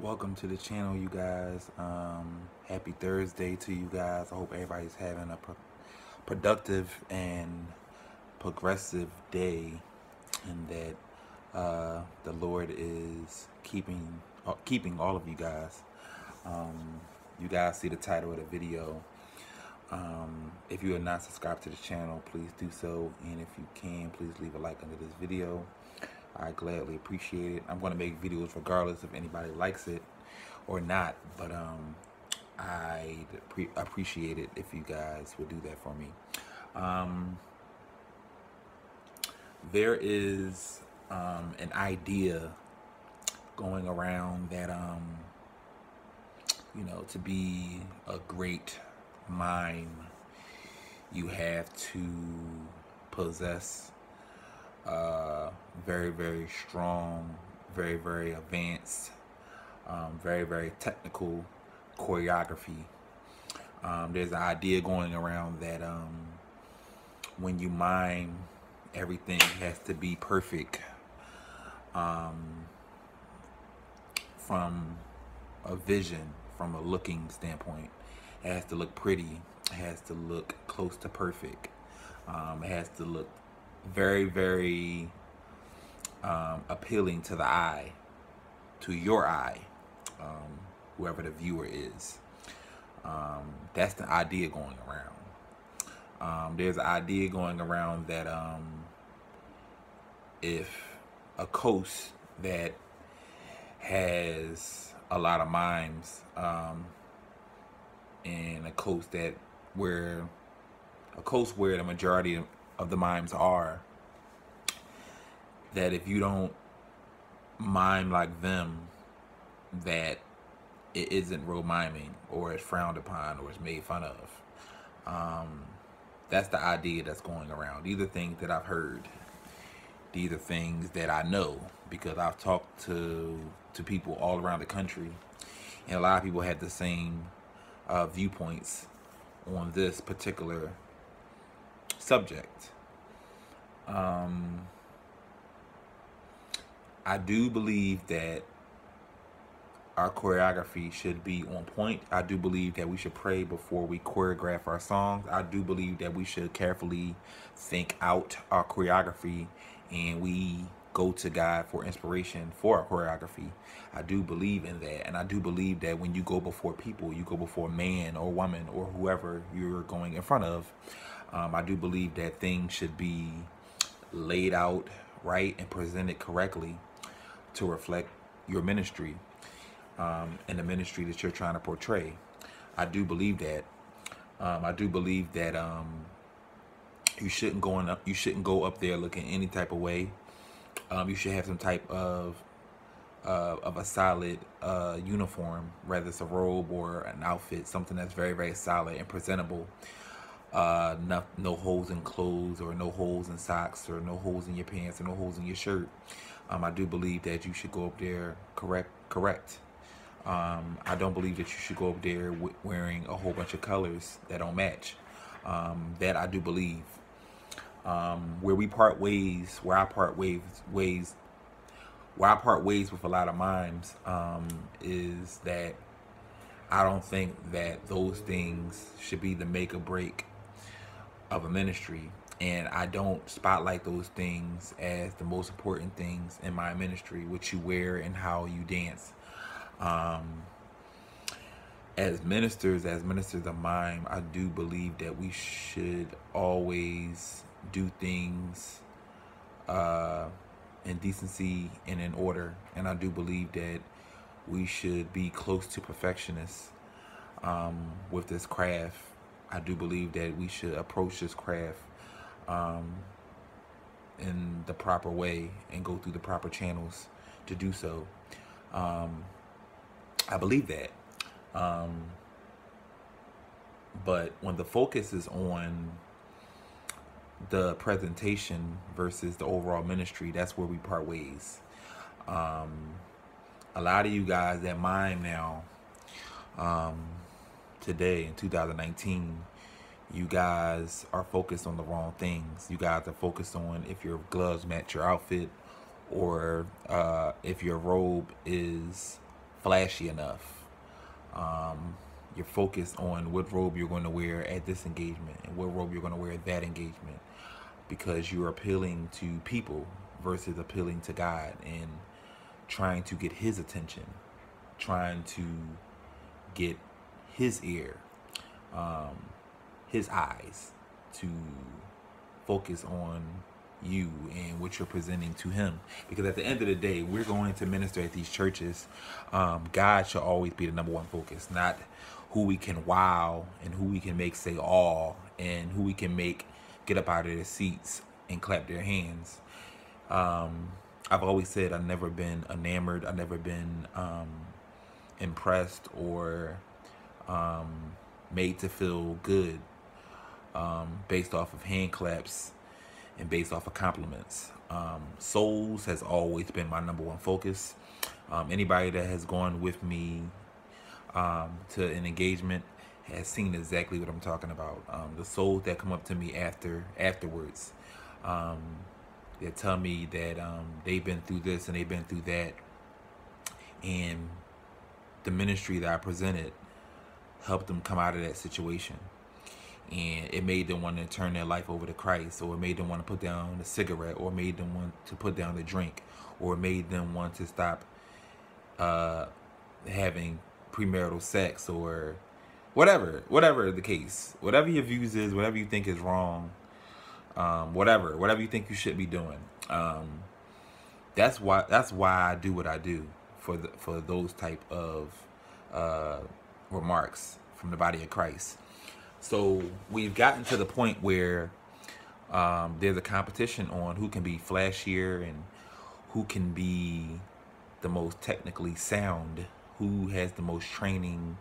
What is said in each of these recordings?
Welcome to the channel, you guys. Happy Thursday to you guys. I hope everybody's having a productive and progressive day, and that the Lord is keeping all of you guys. You guys see the title of the video. If you are not subscribed to the channel, please do so, and if you can, please leave a like under this video. I gladly appreciate it. I'm going to make videos regardless if anybody likes it or not, but I'd appreciate it if you guys would do that for me. There is an idea going around that to be a great mime, you have to possess very, very strong, very, very advanced, very, very technical choreography. There's an idea going around that when you mime, everything has to be perfect from a vision, from a looking standpoint. It has to look pretty. It has to look close to perfect. It has to look very, very appealing to the eye, to your eye, whoever the viewer is. That's the idea going around. There's an idea going around that if a coast that has a lot of mimes, and a coast where the majority of the mimes are, that if you don't mime like them, that it isn't real miming, or it's frowned upon, or it's made fun of. That's the idea that's going around. These are things that I've heard. These are things that I know because I've talked to people all around the country, and a lot of people had the same viewpoints on this particular subject. I do believe that our choreography should be on point. I do believe that we should pray before we choreograph our songs. I do believe that we should carefully think out our choreography, and we go to God for inspiration for our choreography. I do believe in that, and I do believe that when you go before people, you go before a man or woman or whoever you're going in front of, I do believe that things should be laid out right and presented correctly to reflect your ministry and the ministry that you're trying to portray. I do believe that. I do believe that you shouldn't go up there looking any type of way. You should have some type of a solid uniform, whether it's a robe or an outfit, something that's very, very solid and presentable. No holes in clothes, or no holes in socks, or no holes in your pants, or no holes in your shirt. I do believe that you should go up there correct. I don't believe that you should go up there wearing a whole bunch of colors that don't match. That I do believe. Where I part ways with a lot of mimes is that I don't think that those things should be the make or break of a ministry, and I don't spotlight those things as the most important things in my ministry, what you wear and how you dance. As ministers of mime, I do believe that we should always do things in decency and in order, and I do believe that we should be close to perfectionists with this craft. I do believe that we should approach this craft in the proper way and go through the proper channels to do so. I believe that. But when the focus is on the presentation versus the overall ministry, that's where we part ways. A lot of you guys that mime now, today in 2019, you guys are focused on the wrong things. You guys are focused on if your gloves match your outfit, or if your robe is flashy enough. You're focused on what robe you're going to wear at this engagement and what robe you're going to wear at that engagement, because you're appealing to people versus appealing to God and trying to get his attention, trying to get his ear, his eyes, to focus on you and what you're presenting to him. Because at the end of the day, we're going to minister at these churches. God should always be the number one focus, not who we can wow and who we can make say all and who we can make get up out of their seats and clap their hands. I've always said I've never been enamored, I've never been impressed or made to feel good based off of hand claps and based off of compliments. Souls has always been my number one focus. Anybody that has gone with me to an engagement has seen exactly what I'm talking about. The souls that come up to me afterwards, they tell me that they've been through this and they've been through that, and the ministry that I presented helped them come out of that situation, and it made them want to turn their life over to Christ, or it made them want to put down the cigarette, or made them want to put down the drink, or it made them want to stop having premarital sex, or whatever the case, whatever your views is, whatever you think is wrong, whatever you think you should be doing. That's why I do what I do, for those type of remarks from the body of Christ. So we've gotten to the point where there's a competition on who can be flashier and who can be the most technically sound, who has the most training,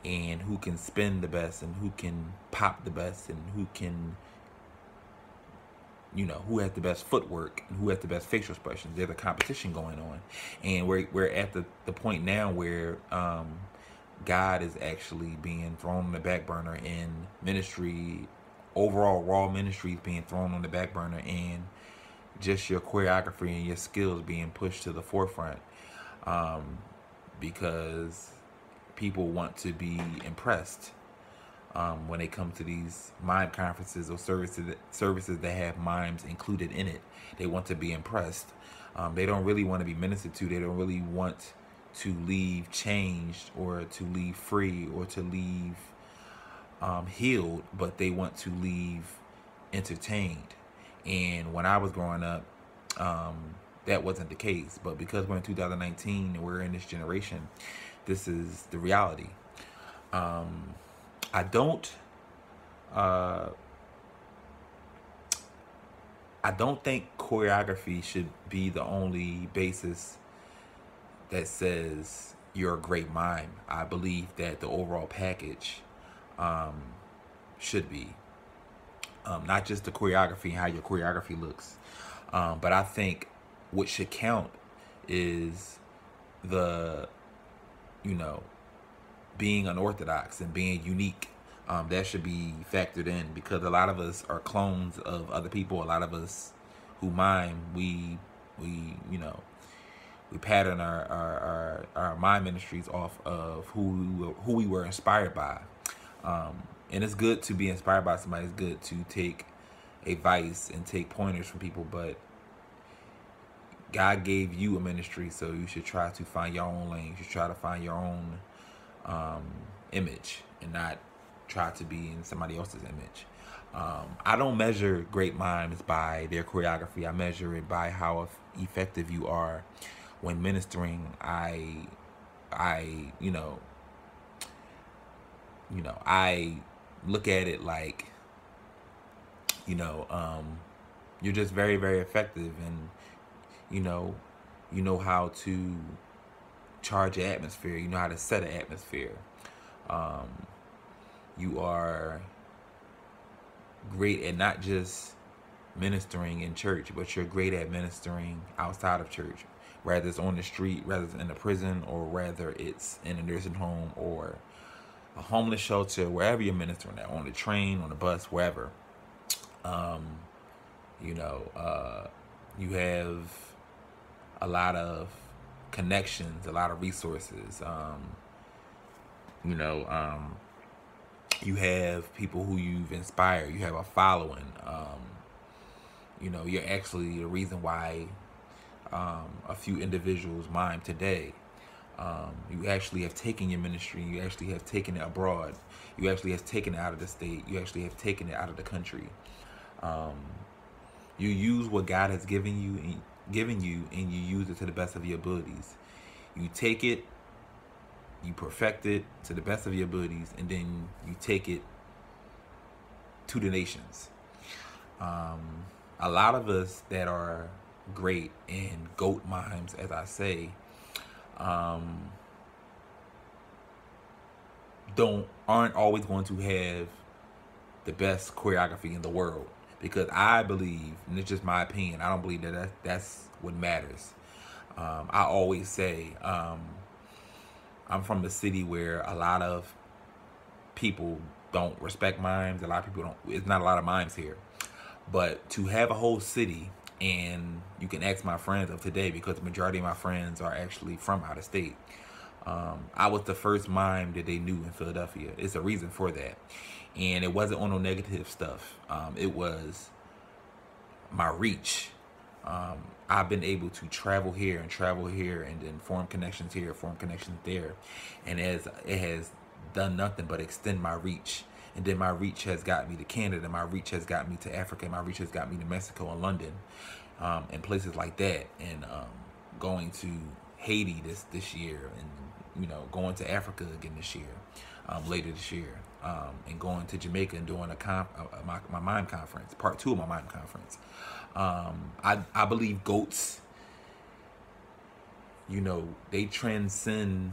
and who can spin the best, and who can pop the best, and who can, who has the best footwork, and who has the best facial expressions. There's a competition going on, and we're at the point now where God is actually being thrown on the back burner, in ministry, overall raw ministry is being thrown on the back burner, and just your choreography and your skills being pushed to the forefront, because people want to be impressed when they come to these mime conferences or services that have mimes included in it. They want to be impressed. They don't really want to be ministered to. They don't really want to leave changed, or to leave free, or to leave healed, but they want to leave entertained. And when I was growing up, that wasn't the case. But because we're in 2019 and we're in this generation, this is the reality. I don't think choreography should be the only basis that says you're a great mime. I believe that the overall package should be not just the choreography and how your choreography looks, but I think what should count is the being unorthodox and being unique. That should be factored in, because a lot of us are clones of other people. A lot of us who mime, we pattern our mime ministries off of who we were inspired by. And it's good to be inspired by somebody. It's good to take advice and take pointers from people, but God gave you a ministry, so you should try to find your own lane. You should try to find your own image, and not try to be in somebody else's image. I don't measure great mimes by their choreography. I measure it by how effective you are when ministering. I look at it like, you're just very, very effective, and you know how to charge an atmosphere. You know how to set an atmosphere. You are great at not just ministering in church, but you're great at ministering outside of church, whether it's on the street, whether it's in a prison, or whether it's in a nursing home or a homeless shelter, wherever you're ministering at, on the train, on the bus, wherever. You have a lot of connections, a lot of resources. You know, you have people who you've inspired. You have a following. You know, you're actually the reason why a few individuals mime today. You actually have taken your ministry. You actually have taken it abroad. You actually have taken it out of the state. You actually have taken it out of the country. You use what God has given you, and you use it to the best of your abilities. You take it, you perfect it to the best of your abilities, and then you take it to the nations. A lot of us that are great in goat mimes, as I say, aren't always going to have the best choreography in the world, because I believe, and it's just my opinion, I don't believe that's what matters. I always say, I'm from a city where a lot of people don't respect mimes. A lot of people don't. It's not a lot of mimes here, but to have a whole city, and you can ask my friends of today, because the majority of my friends are actually from out of state. I was the first mime that they knew in Philadelphia. It's a reason for that. And it wasn't on no negative stuff. It was my reach. I've been able to travel here, and then form connections here, form connections there. And as it has done nothing but extend my reach. And then my reach has got me to Canada. My reach has got me to Africa. My reach has got me to Mexico and London, and places like that. And going to Haiti this year, and going to Africa again this year, later this year, and going to Jamaica and doing my mime conference, part 2 of my mime conference. I believe goats, they transcend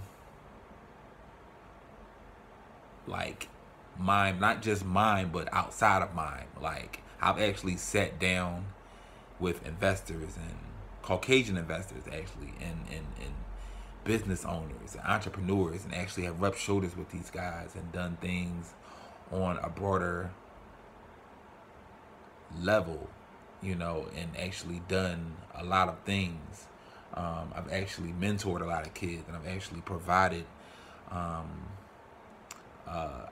like mime, not just mime, but outside of mime. Like, I've actually sat down with investors, and Caucasian investors actually, and business owners and entrepreneurs, and actually have rubbed shoulders with these guys and done things on a broader level, and actually done a lot of things. I've actually mentored a lot of kids, and I've actually provided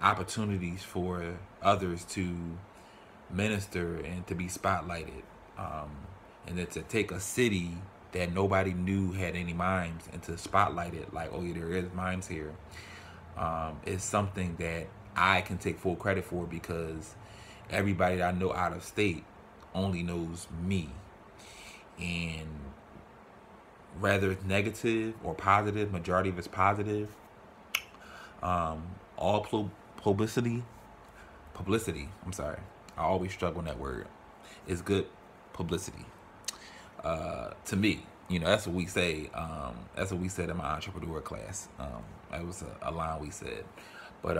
opportunities for others to minister and to be spotlighted, and then to take a city that nobody knew had any mimes and to spotlight it like, oh yeah, there is mimes here, is something that I can take full credit for, because everybody that I know out of state only knows me. And whether it's negative or positive, majority of it's positive, all publicity, I'm sorry, I always struggle on that word, is good publicity. To me, that's what we say. That's what we said in my entrepreneur class. That was a line we said. But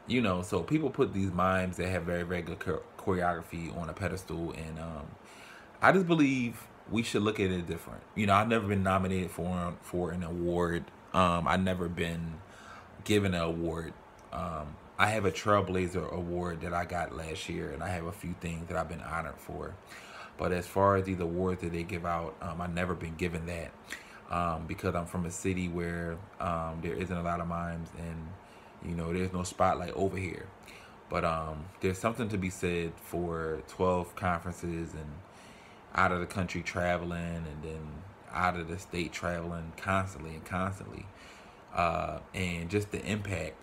so people put these mimes that have very, very good choreography on a pedestal, and I just believe we should look at it different. I've never been nominated for an award. I've never been given an award. I have a Trailblazer award that I got last year, and I have a few things that I've been honored for. But as far as these awards that they give out, I've never been given that, because I'm from a city where there isn't a lot of mimes, and there's no spotlight over here. But there's something to be said for 12 conferences, and out of the country traveling, and then out of the state traveling constantly, and just the impact.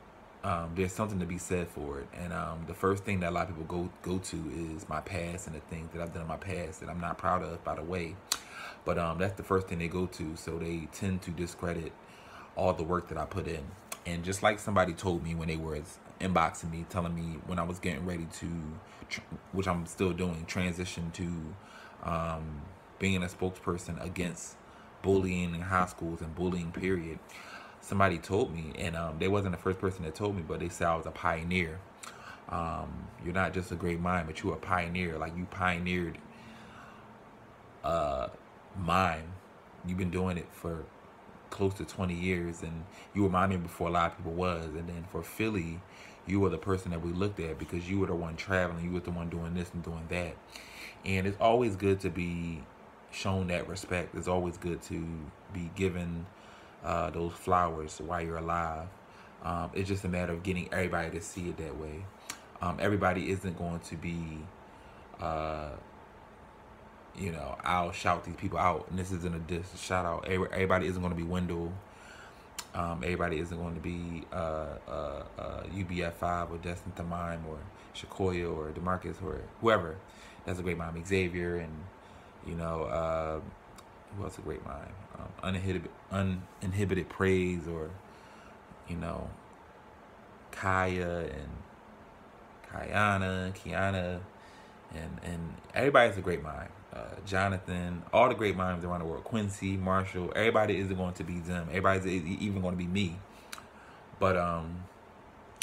There's something to be said for it. And the first thing that a lot of people go to is my past, and the things that I've done in my past that I'm not proud of, by the way. But that's the first thing they go to. So they tend to discredit all the work that I put in. And just like somebody told me when they were inboxing me, telling me when I was getting ready to, which I'm still doing, transition to being a spokesperson against bullying in high schools and bullying period. Somebody told me, and they wasn't the first person that told me, but they said I was a pioneer. You're not just a great mime, but you're a pioneer. Like, you pioneered mime. You've been doing it for close to 20 years, and you were miming before a lot of people was. And then for Philly, you were the person that we looked at, because you were the one traveling, you were the one doing this and doing that. And it's always good to be shown that respect. It's always good to be given those flowers while you're alive. It's just a matter of getting everybody to see it that way. Everybody isn't going to be, uh, I'll shout these people out, and this isn't a diss, shout out. Everybody isn't going to be Wendell. Everybody isn't going to be UBF5 or Destin to Mime or Shakoya or DeMarcus or whoever. That's a great mime. Xavier and, who else a great mime? Uninhibited Praise or, Kaya and Kiana, and everybody's a great mime. Jonathan, all the great mimes around the world. Quincy, Marshall, everybody isn't going to be them. Everybody's even going to be me. But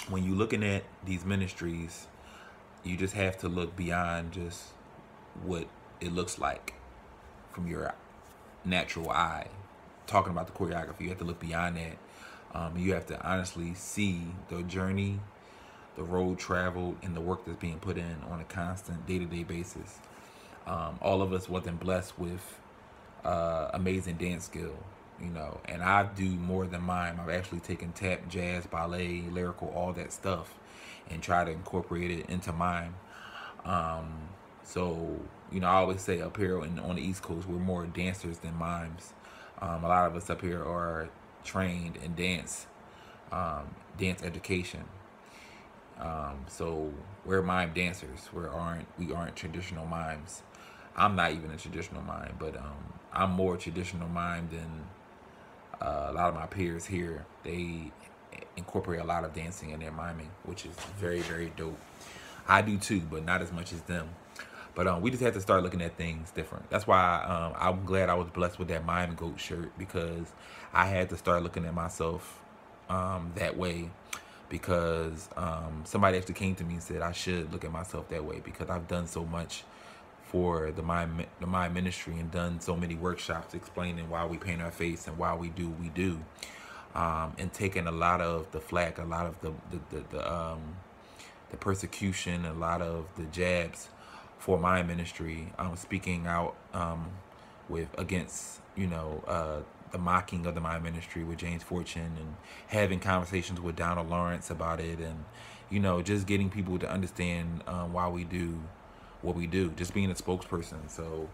when you're looking at these ministries, you just have to look beyond just what it looks like from your natural eye. Talking about the choreography, you have to look beyond that. You have to honestly see the journey, the road traveled, and the work that's being put in on a constant day-to-day basis. All of us wasn't blessed with amazing dance skill, and I do more than mime. I've actually taken tap, jazz, ballet, lyrical, all that stuff, and try to incorporate it into mime. So, I always say up here on the East Coast, we're more dancers than mimes. A lot of us up here are trained in dance education. So we're mime dancers. We aren't traditional mimes. I'm not even a traditional mime, but I'm more traditional mime than a lot of my peers here. They incorporate a lot of dancing in their miming, which is very, very dope. I do too, but not as much as them. But we just had to start looking at things different. That's why I'm glad I was blessed with that Mime Goat shirt, because I had to start looking at myself that way, because somebody actually came to me and said I should look at myself that way, because I've done so much for the Mime ministry and done so many workshops explaining why we paint our face and why we do what we do, and taking a lot of the flack, a lot of the persecution, a lot of the jabs for my ministry, speaking out against the mocking of the Mime ministry with James Fortune, and having conversations with Donald Lawrence about it, and just getting people to understand why we do what we do, just being a spokesperson. So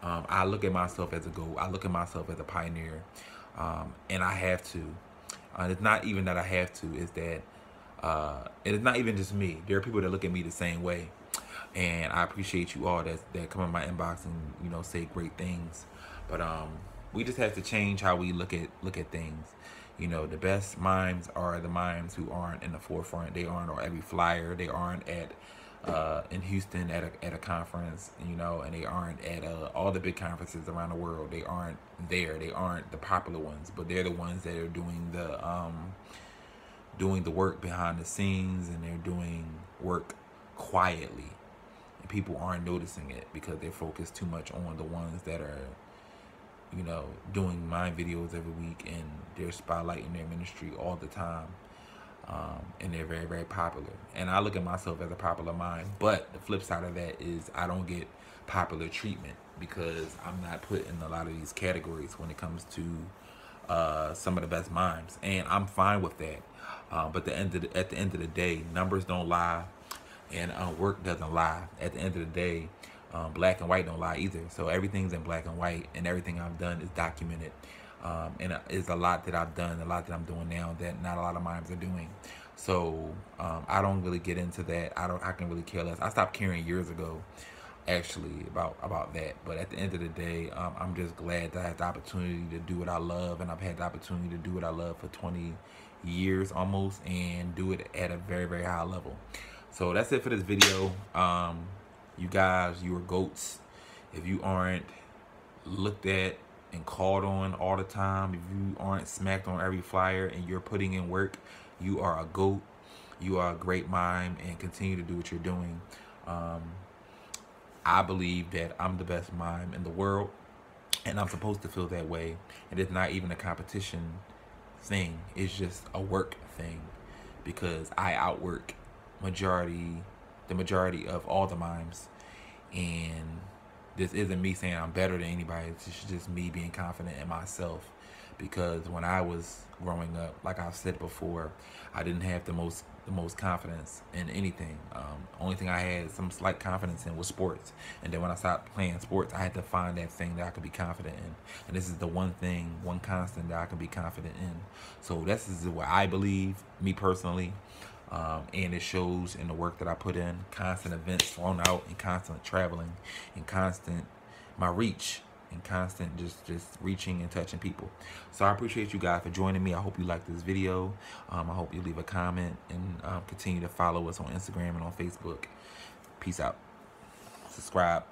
I look at myself as a goat. I look at myself as a pioneer, and I have to. It's not even that I have to, it's that it is not even just me. There are people that look at me the same way, and I appreciate you all that come in my inbox and say great things. But we just have to change how we look at things. The best mimes are the mimes who aren't in the forefront. They aren't on every flyer. They aren't at in Houston at a conference, and they aren't at all the big conferences around the world. They aren't there. They aren't the popular ones, but they're the ones that are doing the work behind the scenes, and they're doing work quietly, and people aren't noticing it because they're focused too much on the ones that are doing Mime videos every week, and they're spotlighting their ministry all the time. And they're very, very popular. And I look at myself as a popular mime, but the flip side of that is I don't get popular treatment because I'm not put in a lot of these categories when it comes to some of the best mimes, and I'm fine with that. But at the end of the day, numbers don't lie, and work doesn't lie. At the end of the day, black and white don't lie either. So everything's in black and white, and everything I've done is documented. And it's a lot that I've done, a lot that I'm doing now that not a lot of mimes are doing. So I don't really get into that. I can really care less. I stopped caring years ago, actually, about that. But at the end of the day, I'm just glad that I had the opportunity to do what I love, and I've had the opportunity to do what I love for 20 years almost, and do it at a very, very high level. So that's it for this video. You guys, you are goats. If you aren't looked at and called on all the time, if you aren't smacked on every flyer and you're putting in work, you are a goat. You are a great mime, and continue to do what you're doing. I believe that I'm the best mime in the world, and I'm supposed to feel that way. And it's not even a competition thing. It's just a work thing, because I outwork the majority of all the mimes, and this isn't me saying I'm better than anybody. It's just me being confident in myself. Because when I was growing up, like I've said before, I didn't have the most confidence in anything. Only thing I had some slight confidence in was sports. And then when I stopped playing sports, I had to find that thing that I could be confident in. And this is the one thing, one constant that I can be confident in. So this is what I believe, me personally. And it shows in the work that I put in, constant events thrown out, and constant traveling, and constant my reach, and constant just reaching and touching people. So I appreciate you guys for joining me. I hope you liked this video. I hope you leave a comment, and continue to follow us on Instagram and on Facebook. Peace out. Subscribe.